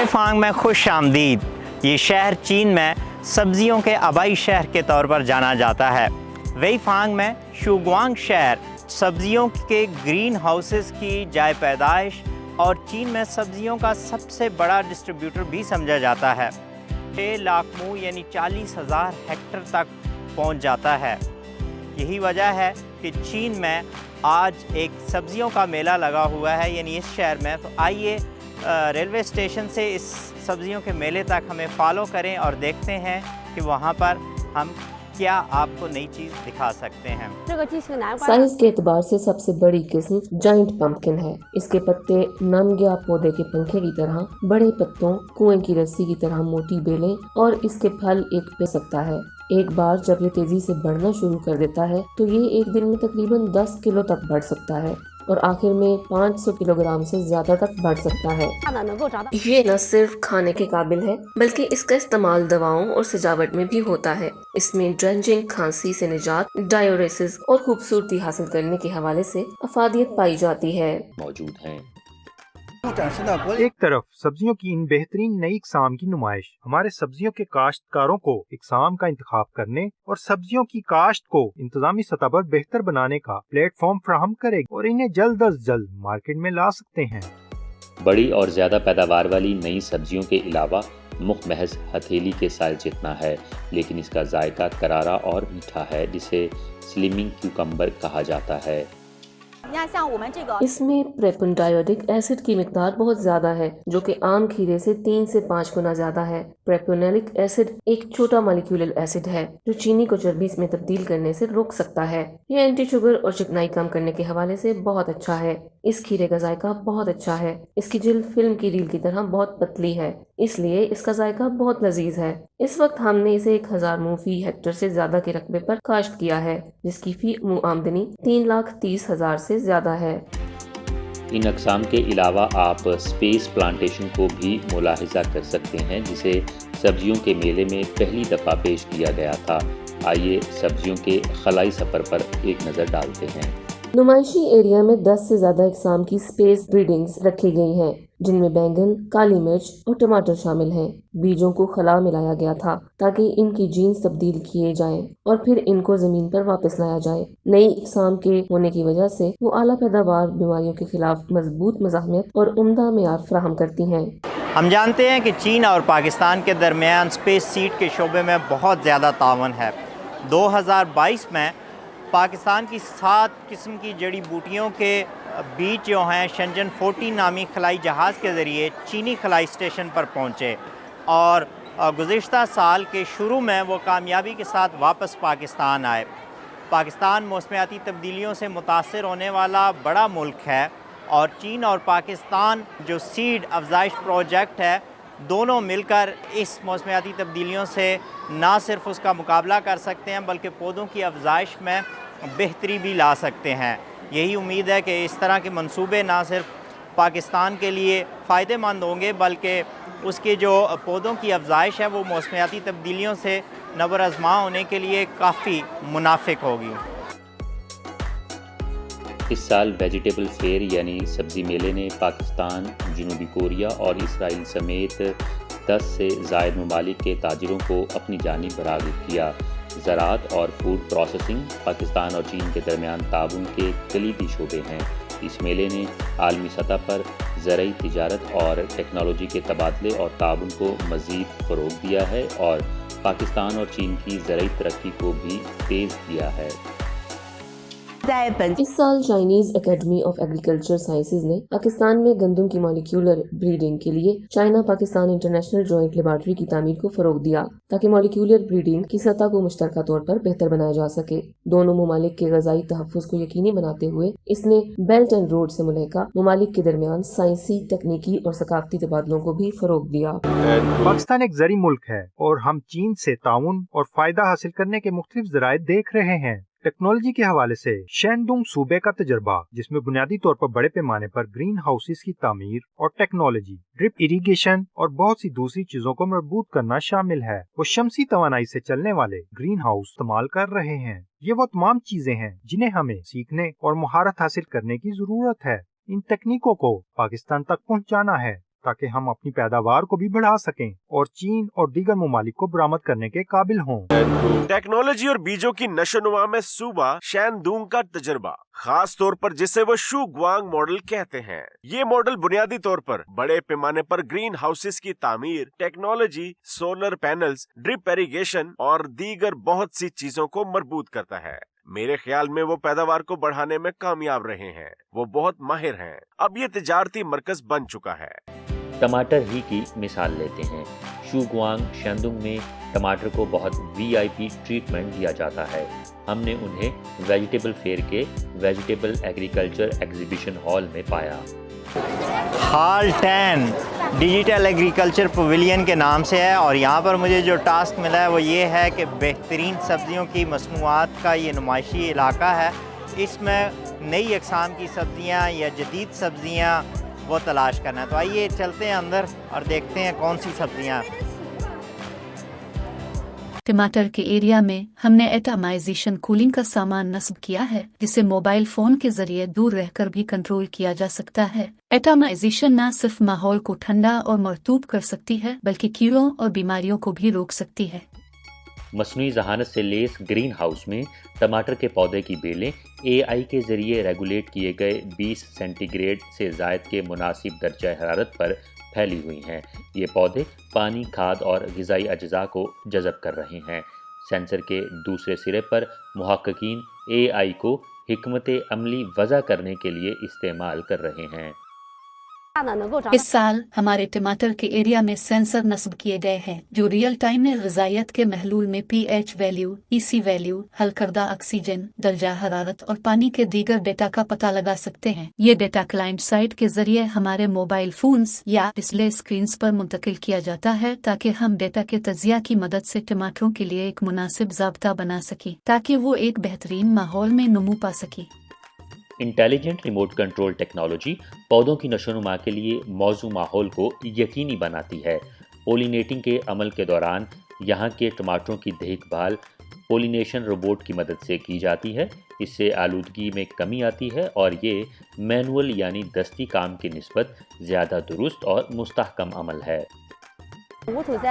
वेफांग में खुश आमदीद। ये शहर चीन में सब्जियों के आबाई शहर के तौर पर जाना जाता है। वेफांग में शुगुआंग शहर सब्जियों के ग्रीन हाउसेस की जाय पैदाइश और चीन में सब्जियों का सबसे बड़ा डिस्ट्रीब्यूटर भी समझा जाता है। 6 लाख मुँह यानी 40,000 हेक्टेयर तक पहुंच जाता है। यही वजह है कि चीन में आज एक सब्जियों का मेला लगा हुआ है, यानी इस शहर में। तो आइए रेलवे स्टेशन से इस सब्जियों के मेले तक हमें फॉलो करें और देखते हैं कि वहाँ पर हम क्या आपको नई चीज़ दिखा सकते हैं। साइज के एतबार से सबसे बड़ी किस्म जाइंट पंपकिन है। इसके पत्ते नमग्या पौधे के पंखे की तरह, बड़े पत्तों, कुएं की रस्सी की तरह मोटी बेलें और इसके फल एक पे सकता है। एक बार जब ये तेजी से बढ़ना शुरू कर देता है तो ये एक दिन में तकरीबन 10 किलो तक बढ़ सकता है और आखिर में 500 किलोग्राम से ज्यादा तक बढ़ सकता है। ये न सिर्फ खाने के काबिल है बल्कि इसका इस्तेमाल दवाओं और सजावट में भी होता है। इसमें ड्रेंचिंग, खांसी से निजात, डायोरेसिस और खूबसूरती हासिल करने के हवाले से अफादियत पाई जाती है। मौजूद हैं। एक तरफ सब्जियों की इन बेहतरीन नई इकसाम की नुमाइश हमारे सब्जियों के काश्तकारों को इकसाम का इंतखाब करने और सब्जियों की काश्त को इंतजामी सतह पर बेहतर बनाने का प्लेटफॉर्म फराहम करेगी और इन्हें जल्द अज जल्द मार्केट में ला सकते हैं। बड़ी और ज्यादा पैदावार वाली नई सब्जियों के अलावा मुख्त महज हथेली के साइज जितना है, लेकिन इसका जायका करारा और मीठा है, जिसे स्लिमिंग क्यूकम्बर कहा जाता है। इसमें प्रेपोनायोडिक एसिड की मिकदार बहुत ज्यादा है, जो कि आम खीरे से 3 से 5 गुना ज्यादा है। प्रेपोनोलिक एसिड एक छोटा मॉलिक्यूलर एसिड है जो चीनी को चर्बी में तब्दील करने से रोक सकता है। ये एंटी शुगर और चिकनाई कम करने के हवाले से बहुत अच्छा है। इस खीरे का जायका बहुत अच्छा है। इसकी जिल्द फिल्म की रील की तरह बहुत पतली है, इसलिए इसका जायका बहुत लजीज है। इस वक्त हमने इसे 1000 मुँह फी हेक्टेयर से ज्यादा के रकबे पर काश्त किया है, जिसकी फी मुँह आमदनी 3,30,000 से ज्यादा है। इन अक़साम के अलावा आप स्पेस प्लांटेशन को भी मुलाहिजा कर सकते हैं, जिसे सब्जियों के मेले में पहली दफ़ा पेश किया गया था। आइए सब्जियों के खलाई सफ़र पर एक नज़र डालते हैं। नुमाइशी एरिया में 10 से ज्यादा इकसाम की स्पेस ब्रीडिंग्स रखी गई हैं, जिनमें बैंगन, काली मिर्च और टमाटर शामिल हैं। बीजों को खला मिलाया गया था ताकि इनकी जीन्स तब्दील किए जाएं और फिर इनको जमीन पर वापस लाया जाए। नई इकसाम के होने की वजह से वो आला पैदावार, बीमारियों के खिलाफ मजबूत मज़ाहमत और उम्दा मेयार फराहम करती हैं। हम जानते हैं कि चीन और पाकिस्तान के दरमियान स्पेस सीड के शोबे में बहुत ज़्यादा तावन है। 2022 में पाकिस्तान की 7 किस्म की जड़ी बूटियों के बीज जो हैं शंजन 40 नामी खलाई जहाज़ के ज़रिए चीनी खलाई स्टेशन पर पहुँचे और गुज़िश्ता साल के शुरू में वो कामयाबी के साथ वापस पाकिस्तान आए। पाकिस्तान मौसमियाती तब्दीलियों से मुतासर होने वाला बड़ा मुल्क है और चीन और पाकिस्तान जो सीड अफजाइश प्रोजेक्ट है, दोनों मिलकर इस मौसमियाती तब्दीलियों से ना सिर्फ उसका मुकाबला कर सकते हैं बल्कि पौधों की अफजाइश में बेहतरी भी ला सकते हैं। यही उम्मीद है कि इस तरह के मंसूबे ना सिर्फ पाकिस्तान के लिए फ़ायदेमंद होंगे बल्कि उसके जो पौधों की अफजाइश है वो मौसमियाती तब्दीलियों से नबर आज़मा होने के लिए काफ़ी मुनाफिक होगी। इस साल वेजिटेबल फेयर यानी सब्ज़ी मेले ने पाकिस्तान, जनूबी कोरिया और इसराइल समेत 10 से ज़ायद ममालिक के ताजिरों को अपनी जानिब राग़िब किया। ज़राअत और फूड प्रोसेसिंग पाकिस्तान और चीन के दरमियान ताउन के कलीदी शोबे हैं। इस मेले ने आलमी सतह पर ज़रई तिजारत और टेक्नोलॉजी के तबादले और ताउन को मज़ीद फ़रोग़ दिया है और पाकिस्तान और चीन की ज़रई तरक्की को भी तेज़ किया है। इस साल Chinese academy of agriculture sciences ने पाकिस्तान में गंदम की मॉलिक्यूलर ब्रीडिंग के लिए China Pakistan international joint laboratory की तामीर को फरोग दिया ताकि मॉलिक्यूलर ब्रीडिंग की सतह को मुश्तरका तौर पर बेहतर बनाया जा सके। दोनों ममालिक के गजाई तहफ़्फ़ुज़ को यकीनी बनाते हुए इसने बेल्ट एंड रोड से मुल्हिका ममालिक के दरमियान साइंसी, तकनीकी और सकाफती तबादलों को भी फरोग दिया। पाकिस्तान एक ज़री मुल्क है और हम चीन से ताउन और फायदा हासिल करने के मुख्तलिफ ज़राए देख रहे हैं। टेक्नोलॉजी के हवाले से शेनडुंग सूबे का तजर्बा, जिसमें बुनियादी तौर पर बड़े पैमाने पर ग्रीन हाउसेस की तामीर और टेक्नोलॉजी, ड्रिप इरिगेशन और बहुत सी दूसरी चीजों को मजबूत करना शामिल है। वो शमसी तवानाई से चलने वाले ग्रीन हाउस इस्तेमाल कर रहे हैं। ये वो तमाम चीजें हैं जिन्हें हमें सीखने और महारत हासिल करने की जरूरत है। इन तकनीकों को पाकिस्तान तक पहुँचाना है تاکہ ہم اپنی پیداوار کو بھی بڑھا سکیں اور چین اور دیگر ممالک کو برآمد کرنے کے قابل ہوں۔ ٹیکنالوجی اور بیجوں کی نشو و نما میں صوبہ شیندونگ کا تجربہ، خاص طور پر جسے وہ شو گوانگ ماڈل کہتے ہیں۔ یہ ماڈل بنیادی طور پر بڑے پیمانے پر گرین ہاؤسز کی تعمیر، technology, solar panels, drip irrigation اور دیگر بہت سی چیزوں کو مربوط کرتا ہے۔ میرے خیال میں وہ پیداوار کو بڑھانے میں کامیاب رہے ہیں، وہ بہت ماہر ہیں۔ اب یہ تجارتی مرکز بن چکا ہے۔ ٹماٹر ہی کی مثال لیتے ہیں۔ شوگوانگ شیندونگ میں ٹماٹر کو بہت وی آئی پی ٹریٹمنٹ دیا جاتا ہے۔ ہم نے انہیں ویجیٹیبل فیئر کے ویجیٹیبل ایگریکلچر ایگزیبیشن ہال میں پایا۔ ہال 10 ڈیجیٹل ایگریکلچر پویلین کے نام سے ہے، اور یہاں پر مجھے جو ٹاسک ملا ہے وہ یہ ہے کہ بہترین سبزیوں کی مصنوعات کا یہ نمائشی علاقہ ہے۔ اس میں نئی اقسام کی سبزیاں یا جدید سبزیاں وہ تلاش کرنا ہے۔ تو آئیے چلتے ہیں اندر اور دیکھتے ہیں کون سی سبزیاں۔ ٹماٹر کے ایریا میں ہم نے ایٹامائزیشن کولنگ کا سامان نصب کیا ہے، جسے موبائل فون کے ذریعے دور رہ کر بھی کنٹرول کیا جا سکتا ہے۔ ایٹامائزیشن نہ صرف ماحول کو ٹھنڈا اور مرطوب کر سکتی ہے بلکہ کیڑوں اور بیماریوں کو بھی روک سکتی ہے۔ مصنوعی ذہانت سے لیس گرین ہاؤس میں ٹماٹر کے پودے کی بیلیں اے آئی کے ذریعے ریگولیٹ کیے گئے 20 سینٹی گریڈ سے زائد کے مناسب درجہ حرارت پر پھیلی ہوئی ہیں۔ یہ پودے پانی، کھاد اور غذائی اجزاء کو جذب کر رہے ہیں۔ سینسر کے دوسرے سرے پر محققین اے آئی کو حکمت عملی وضع کرنے کے لیے استعمال کر رہے ہیں۔ اس سال ہمارے ٹماٹر کے ایریا میں سینسر نصب کیے گئے ہیں جو ریئل ٹائم میں غذائیت کے محلول میں پی ایچ ویلیو، ای سی ویلیو، حل کردہ آکسیجن، درجہ حرارت اور پانی کے دیگر ڈیٹا کا پتہ لگا سکتے ہیں۔ یہ ڈیٹا کلائنٹ سائٹ کے ذریعے ہمارے موبائل فونز یا ڈسپلے اسکرینز پر منتقل کیا جاتا ہے تاکہ ہم ڈیٹا کے تجزیہ کی مدد سے ٹماٹروں کے لیے ایک مناسب ضابطہ بنا سکیں تاکہ وہ ایک بہترین ماحول میں نمو پا سکیں۔ انٹیلیجنٹ ریموٹ کنٹرول ٹیکنالوجی پودوں کی نشو و نما کے لیے موزوں ماحول کو یقینی بناتی ہے۔ پولینیٹنگ کے عمل کے دوران یہاں کے ٹماٹروں کی دیکھ بھال پولینیشن روبوٹ کی مدد سے کی جاتی ہے۔ اس سے آلودگی میں کمی آتی ہے اور یہ مینول یعنی دستی کام کی نسبت زیادہ درست اور مستحکم عمل ہے۔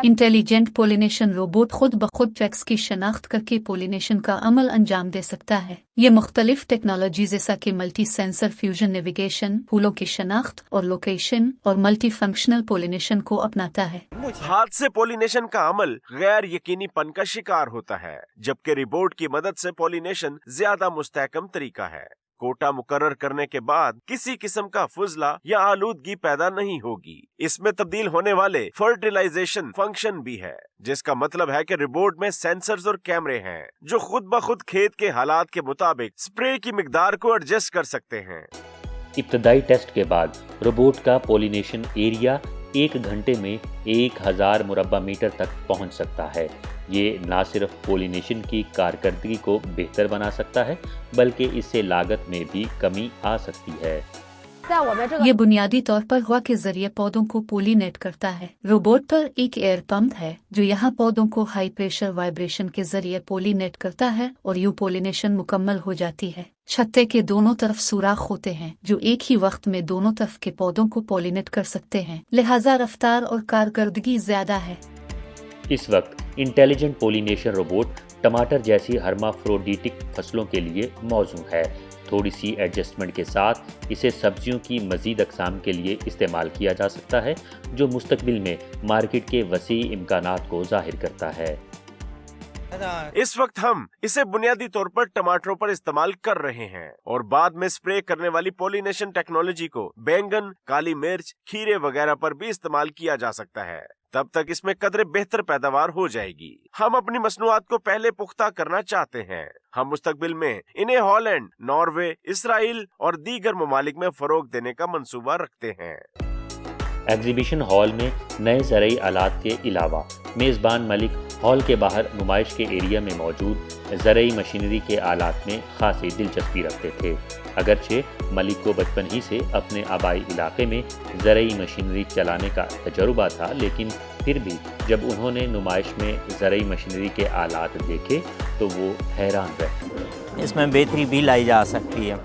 انٹیلیجنٹ پولینیشن روبوٹ خود بخود ٹریکس کی شناخت کر کے پولینیشن کا عمل انجام دے سکتا ہے۔ یہ مختلف ٹیکنالوجی جیسا کہ ملٹی سینسر فیوژن نیویگیشن، پھولوں کی شناخت اور لوکیشن اور ملٹی فنکشنل پولینیشن کو اپناتا ہے۔ ہاتھ سے پولینیشن کا عمل غیر یقینی پن کا شکار ہوتا ہے، جبکہ روبوٹ کی مدد سے پولینیشن زیادہ مستحکم طریقہ ہے۔ کوٹا مقرر کرنے کے بعد کسی قسم کا فضلہ یا آلودگی پیدا نہیں ہوگی۔ اس میں تبدیل ہونے والے فرٹیلائزیشن فنکشن بھی ہے، جس کا مطلب ہے کہ روبوٹ میں سینسرز اور کیمرے ہیں جو خود بخود کھیت کے حالات کے مطابق سپرے کی مقدار کو ایڈجسٹ کر سکتے ہیں۔ ابتدائی ٹیسٹ کے بعد روبوٹ کا پولینیشن ایریا 1 گھنٹے میں 1000 مربع میٹر تک پہنچ سکتا ہے۔ یہ نہ صرف پولینیشن کی کارکردگی کو بہتر بنا سکتا ہے بلکہ اس سے لاگت میں بھی کمی آ سکتی ہے۔ یہ بنیادی طور پر ہوا کے ذریعے پودوں کو پولینیٹ کرتا ہے۔ روبوٹ پر ایک ایئر پمپ ہے جو یہاں پودوں کو ہائی پریشر وائبریشن کے ذریعے پولینیٹ کرتا ہے اور یوں پولینیشن مکمل ہو جاتی ہے۔ چھتے کے دونوں طرف سوراخ ہوتے ہیں جو ایک ہی وقت میں دونوں طرف کے پودوں کو پولینیٹ کر سکتے ہیں، لہذا رفتار اور کارکردگی زیادہ ہے۔ اس وقت انٹیلیجنٹ پولینیشن روبوٹ ٹماٹر جیسی ہرمافروڈیٹک فصلوں کے لیے موزوں ہے۔ تھوڑی سی ایڈجسٹمنٹ کے ساتھ اسے سبزیوں کی مزید اقسام کے لیے استعمال کیا جا سکتا ہے، جو مستقبل میں مارکیٹ کے وسیع امکانات کو ظاہر کرتا ہے۔ اس وقت ہم اسے بنیادی طور پر ٹماٹروں پر استعمال کر رہے ہیں اور بعد میں سپرے کرنے والی پولینیشن ٹیکنالوجی کو بینگن، کالی مرچ، کھیرے وغیرہ پر بھی استعمال کیا جا سکتا ہے۔ تب تک اس میں قدرے بہتر پیداوار ہو جائے گی۔ ہم اپنی مصنوعات کو پہلے پختہ کرنا چاہتے ہیں۔ ہم مستقبل میں انہیں ہالینڈ، ناروے، اسرائیل اور دیگر ممالک میں فروغ دینے کا منصوبہ رکھتے ہیں۔ ایگزیبیشن ہال میں نئے زرعی آلات کے علاوہ میزبان ملک ہال کے باہر نمائش کے ایریا میں موجود زرعی مشینری کے آلات میں خاصی دلچسپی رکھتے تھے۔ اگرچہ ملک کو بچپن ہی سے اپنے آبائی علاقے میں زرعی مشینری چلانے کا تجربہ تھا، لیکن پھر بھی جب انہوں نے نمائش میں زرعی مشینری کے آلات دیکھے تو وہ حیران رہ گئے۔ اس میں بہتری بھی لائی جا سکتی ہے۔